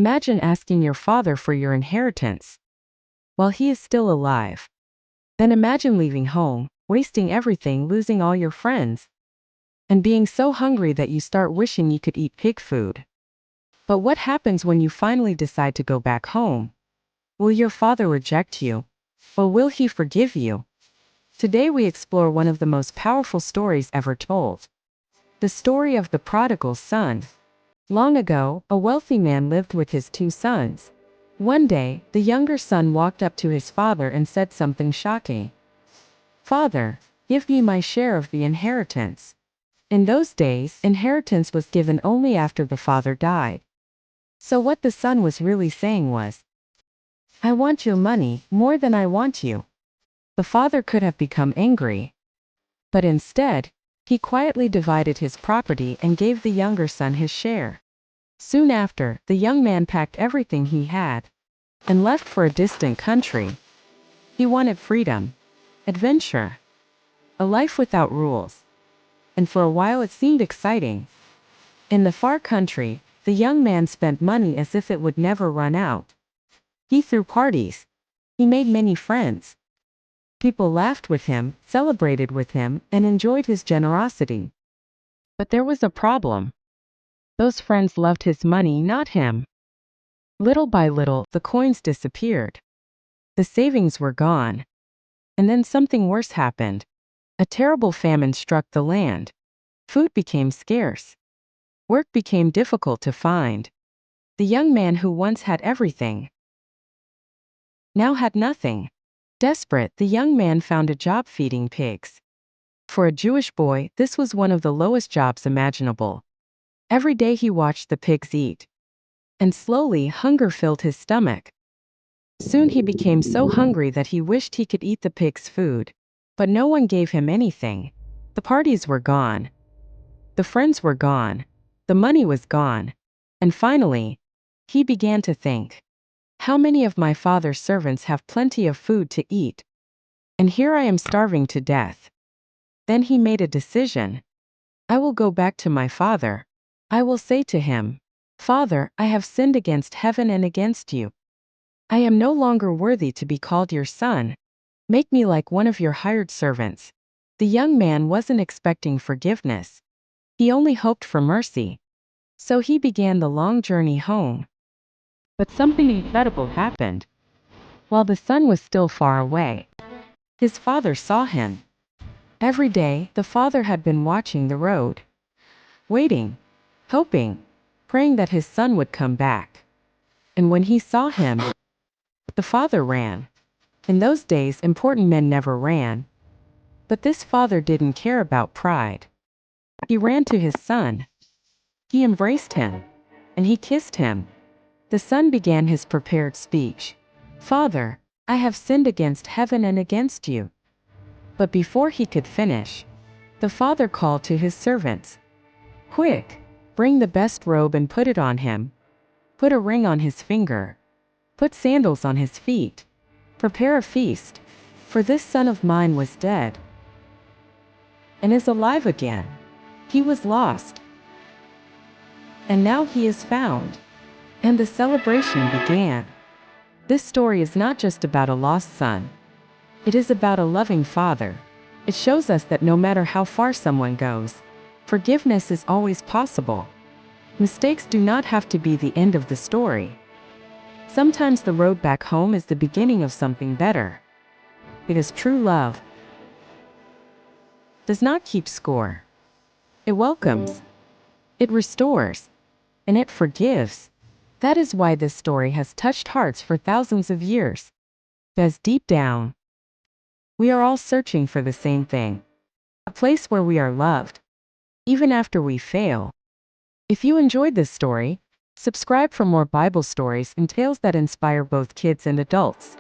Imagine asking your father for your inheritance while he is still alive. Then imagine leaving home, wasting everything, losing all your friends, and being so hungry that you start wishing you could eat pig food. But what happens when you finally decide to go back home? Will your father reject you? Or will he forgive you? Today we explore one of the most powerful stories ever told. The story of the prodigal son. Long ago, a wealthy man lived with his two sons. One day, the younger son walked up to his father and said something shocking. "Father, give me my share of the inheritance." In those days, inheritance was given only after the father died. So what the son was really saying was, "I want your money more than I want you." The father could have become angry, but instead, he quietly divided his property and gave the younger son his share. Soon after, the young man packed everything he had and left for a distant country. He wanted freedom, adventure, a life without rules. And for a while it seemed exciting. In the far country, the young man spent money as if it would never run out. He threw parties. He made many friends. People laughed with him, celebrated with him, and enjoyed his generosity. But there was a problem. Those friends loved his money, not him. Little by little, the coins disappeared. The savings were gone. And then something worse happened. A terrible famine struck the land. Food became scarce. Work became difficult to find. The young man who once had everything now had nothing. Desperate, the young man found a job feeding pigs. For a Jewish boy, this was one of the lowest jobs imaginable. Every day he watched the pigs eat. And slowly, hunger filled his stomach. Soon he became so hungry that he wished he could eat the pigs' food. But no one gave him anything. The parties were gone. The friends were gone. The money was gone. And finally, he began to think, how many of my father's servants have plenty of food to eat? And here I am starving to death. Then he made a decision. I will go back to my father. I will say to him, "Father, I have sinned against heaven and against you. I am no longer worthy to be called your son. Make me like one of your hired servants." The young man wasn't expecting forgiveness. He only hoped for mercy. So he began the long journey home. But something incredible happened. While the son was still far away, his father saw him. Every day, the father had been watching the road, waiting, hoping, praying that his son would come back. And when he saw him, the father ran. In those days, important men never ran. But this father didn't care about pride. He ran to his son. He embraced him, and he kissed him. The son began his prepared speech. "Father, I have sinned against heaven and against you." But before he could finish, the father called to his servants. "Quick, bring the best robe and put it on him. Put a ring on his finger. Put sandals on his feet. Prepare a feast, for this son of mine was dead and is alive again. He was lost, and now he is found." And the celebration began. This story is not just about a lost son. It is about a loving father. It shows us that no matter how far someone goes, forgiveness is always possible. Mistakes do not have to be the end of the story. Sometimes the road back home is the beginning of something better. Because true love does not keep score. It welcomes, it restores, and it forgives. That is why this story has touched hearts for thousands of years. Because deep down, we are all searching for the same thing. A place where we are loved, even after we fail. If you enjoyed this story, subscribe for more Bible stories and tales that inspire both kids and adults.